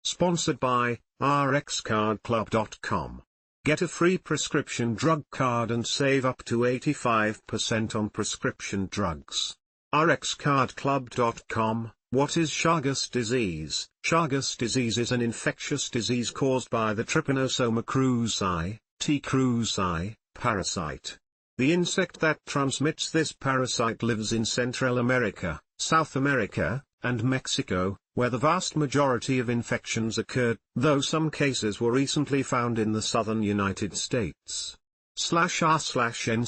Sponsored by rxcardclub.com. Get a free prescription drug card and save up to 85% on prescription drugs. rxcardclub.com. What is Chagas disease? Chagas disease is an infectious disease caused by the Trypanosoma cruzi, theCruzi, parasite. The insect that transmits this parasite lives in Central America, South America, and Mexico, where the vast majority of infections occurred, though some cases were recently found in the southern United States. /r/n/r/n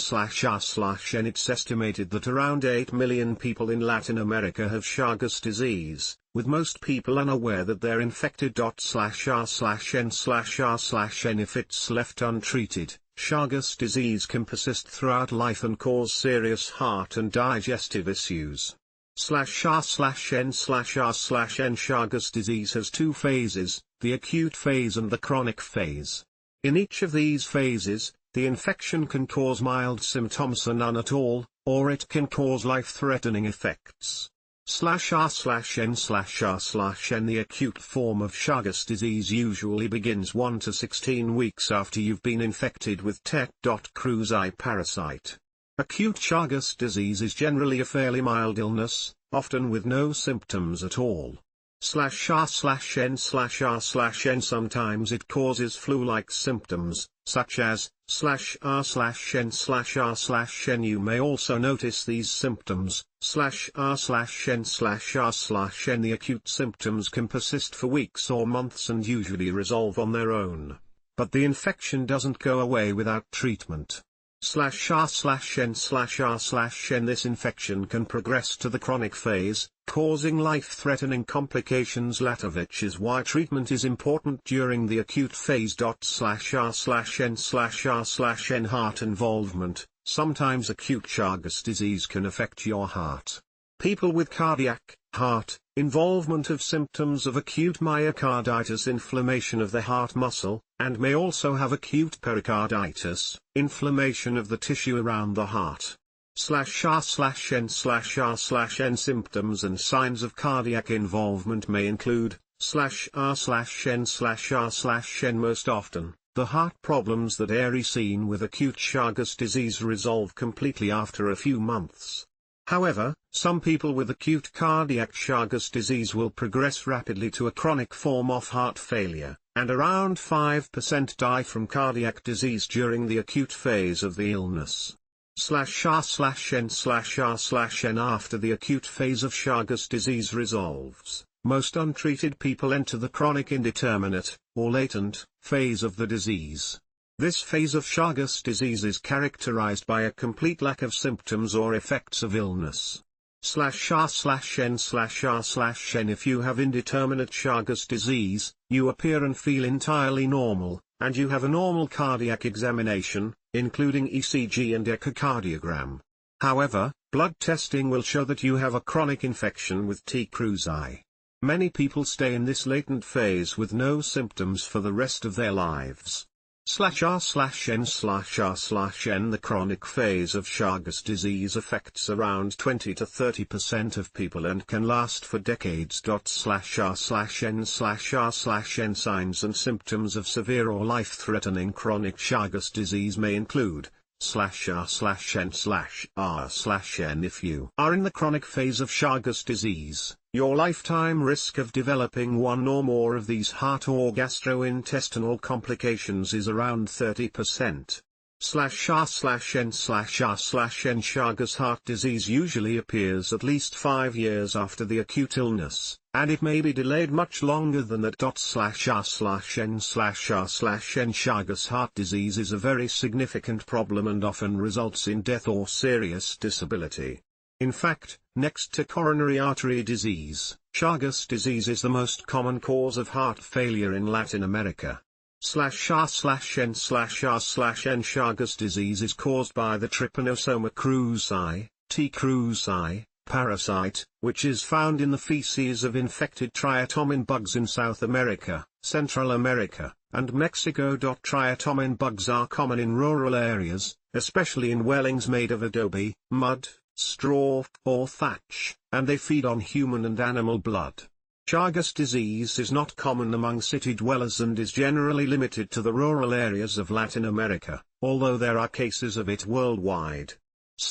It's estimated that around 8 million people in Latin America have Chagas disease, with most people unaware that they're infected. /r/n/r/n If it's left untreated, Chagas disease can persist throughout life and cause serious heart and digestive issues. /r/n/r/n Chagas disease has two phases, the acute phase and the chronic phase. In each of these phases, the infection can cause mild symptoms or none at all, or it can cause life-threatening effects. /r/n/r/n The acute form of Chagas disease usually begins 1 to 16 weeks after you've been infected with thecruzi parasite. Acute Chagas disease is generally a fairly mild illness, often with no symptoms at all. /r/n/r/n Sometimes it causes flu-like symptoms, such as /r/n/r/n You may also notice these symptoms. /r/n/r/n The acute symptoms can persist for weeks or months and usually resolve on their own. But the infection doesn't go away without treatment. /r/n/r/n This infection can progress to the chronic phase, causing life-threatening complications. Laterwhich is why treatment is important during the acute phase. /r/n/r/n Heart involvement. Sometimes acute Chagas disease can affect your heart. People with cardiac, heart, involvement of symptoms of acute myocarditis, inflammation of the heart muscle, and may also have acute pericarditis, inflammation of the tissue around the heart. /r/n/r/n Symptoms and signs of cardiac involvement may include /r/n/r/n Most often, the heart problems that areseen with acute Chagas disease resolve completely after a few months. However, some people with acute cardiac Chagas disease will progress rapidly to a chronic form of heart failure, and around 5% die from cardiac disease during the acute phase of the illness. /r/n/r/n After the acute phase of Chagas disease resolves, most untreated people enter the chronic indeterminate, or latent, phase of the disease. This phase of Chagas disease is characterized by a complete lack of symptoms or effects of illness. /r/n/r/n If you have indeterminate Chagas disease, you appear and feel entirely normal, and you have a normal cardiac examination, including ECG and echocardiogram. However, blood testing will show that you have a chronic infection with theCruzi. Many people stay in this latent phase with no symptoms for the rest of their lives. /r/n/r/n The chronic phase of Chagas disease affects around 20 to 30% of people and can last for decades. /r/n/r/n Signs and symptoms of severe or life-threatening chronic Chagas disease may include /r/n/r/n If you are in the chronic phase of Chagas disease, your lifetime risk of developing one or more of these heart or gastrointestinal complications is around 30%. /r/n/r/n Chagas heart disease usually appears at least 5 years after the acute illness, and it may be delayed much longer than that. /r/n/r/n Chagas heart disease is a very significant problem and often results in death or serious disability. In fact, next to coronary artery disease, Chagas disease is the most common cause of heart failure in Latin America. /r/n/r/n Chagas disease is caused by the Trypanosoma cruzi, theCruzi, parasite, which is found in the feces of infected triatomine bugs in South America, Central America, and Mexico. Triatomine bugs are common in rural areas, especially in dwellings made of adobe, mud, straw, or thatch, and they feed on human and animal blood. Chagas disease is not common among city dwellers and is generally limited to the rural areas of Latin America, although there are cases of it worldwide.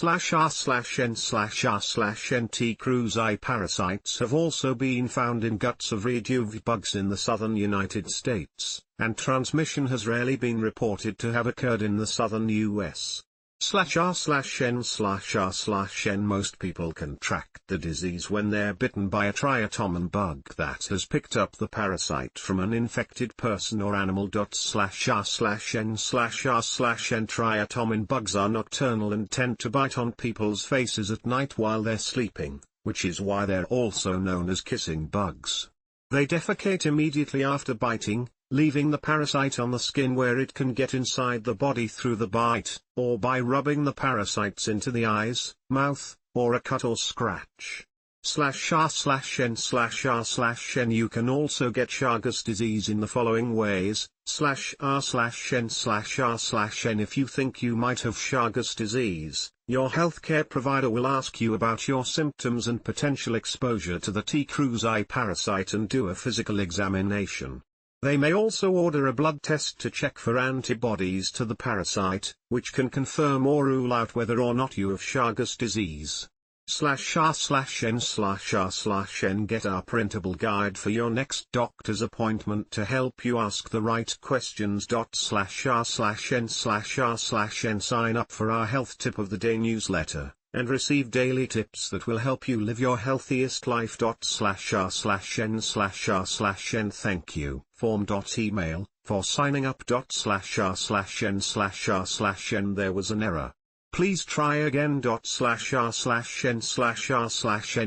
r/n/r/n/TCruzi parasites have also been found in guts of red youve bugs in the southern United States, and transmission has rarely been reported to have occurred in the southern US. /r/n/r/n Most people contract the disease when they're bitten by a Trypanosoma bug that has picked up the parasite from an infected person or animal. /r/n/r/n Trypanosoma bugs are nocturnal and tend to bite on people's faces at night while they're sleeping, which is why they're also known as kissing bugs. They defecate immediately after biting, leaving the parasite on the skin where it can get inside the body through the bite, or by rubbing the parasites into the eyes, mouth, or a cut or scratch. /r/n/r/n You can also get Chagas disease in the following ways. /r/n/r/n If you think you might have Chagas disease, your healthcare provider will ask you about your symptoms and potential exposure to the theTcruzi parasite and do a physical examination. They may also order a blood test to check for antibodies to the parasite, which can confirm or rule out whether or not you have Chagas disease. /r/n/r/n Get our printable guide for your next doctor's appointment to help you ask the right questions. /r/n/r/n Sign up for our Health Tip of the Day newsletter, and receive daily tips that will help you live your healthiest life. /r/n/r/n Thank you. Form.email, for signing up. /r/n/r/n There was an error. Please try again. /r/n/r/n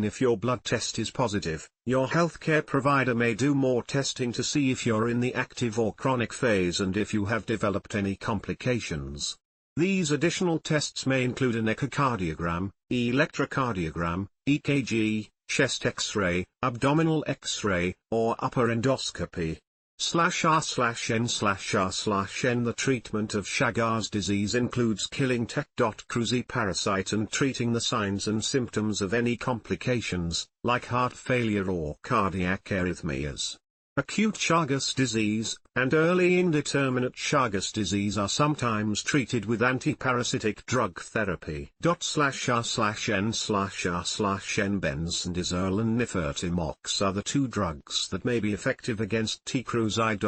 If your blood test is positive, your healthcare provider may do more testing to see if you're in the active or chronic phase and if you have developed any complications. These additional tests may include an echocardiogram, electrocardiogram, EKG, chest X-ray, abdominal X-ray, or upper endoscopy. /r/n/r/n The treatment of Chagas disease includes killing theTcruzi parasite and treating the signs and symptoms of any complications, like heart failure or cardiac arrhythmias. Acute Chagas disease, and early indeterminate Chagas disease are sometimes treated with antiparasitic drug therapy. /r/n/r/n Benzndazole and nifurtimox are the two drugs that may be effective against theCruzi.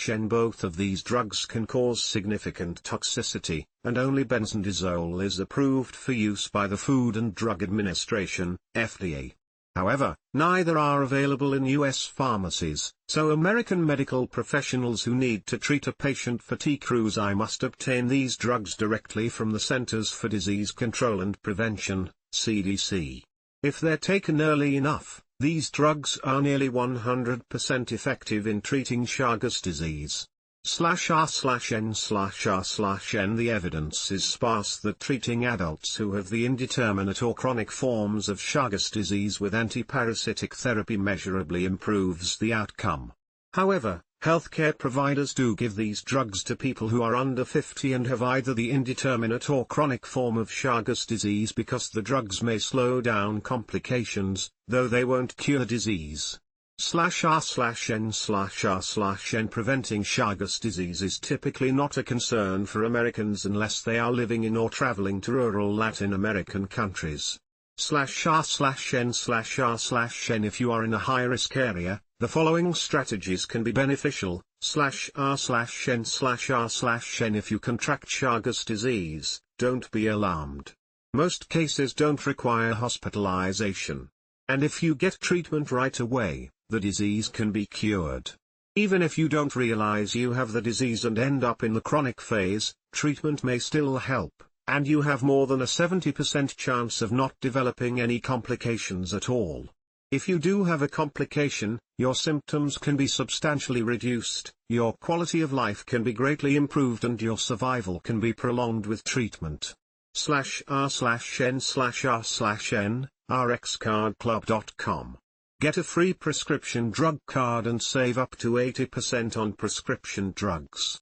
/r/n/r/n Both of these drugs can cause significant toxicity, and only benzndazole is approved for use by the Food and Drug Administration, FDA. However, neither are available in U.S. pharmacies, so American medical professionals who need to treat a patient for theCruzi must obtain these drugs directly from the Centers for Disease Control and Prevention, CDC. If they're taken early enough, these drugs are nearly 100% effective in treating Chagas disease. /r/n/r/n The evidence is sparse that treating adults who have the indeterminate or chronic forms of Chagas disease with antiparasitic therapy measurably improves the outcome. However, healthcare providers do give these drugs to people who are under 50 and have either the indeterminate or chronic form of Chagas disease because the drugs may slow down complications, though they won't cure disease. /r/n/r/n Preventing Chagas disease is typically not a concern for Americans unless they are living in or traveling to rural Latin American countries. /r/n/r/n If you are in a high-risk area, the following strategies can be beneficial. /r/n/r/n If you contract Chagas disease, don't be alarmed. Most cases don't require hospitalization. And if you get treatment right away, the disease can be cured. Even if you don't realize you have the disease and end up in the chronic phase, treatment may still help, and you have more than a 70% chance of not developing any complications at all. If you do have a complication, your symptoms can be substantially reduced, your quality of life can be greatly improved and your survival can be prolonged with treatment. /r/n/r/n rxcardclub.com. Get a free prescription drug card and save up to 80% on prescription drugs.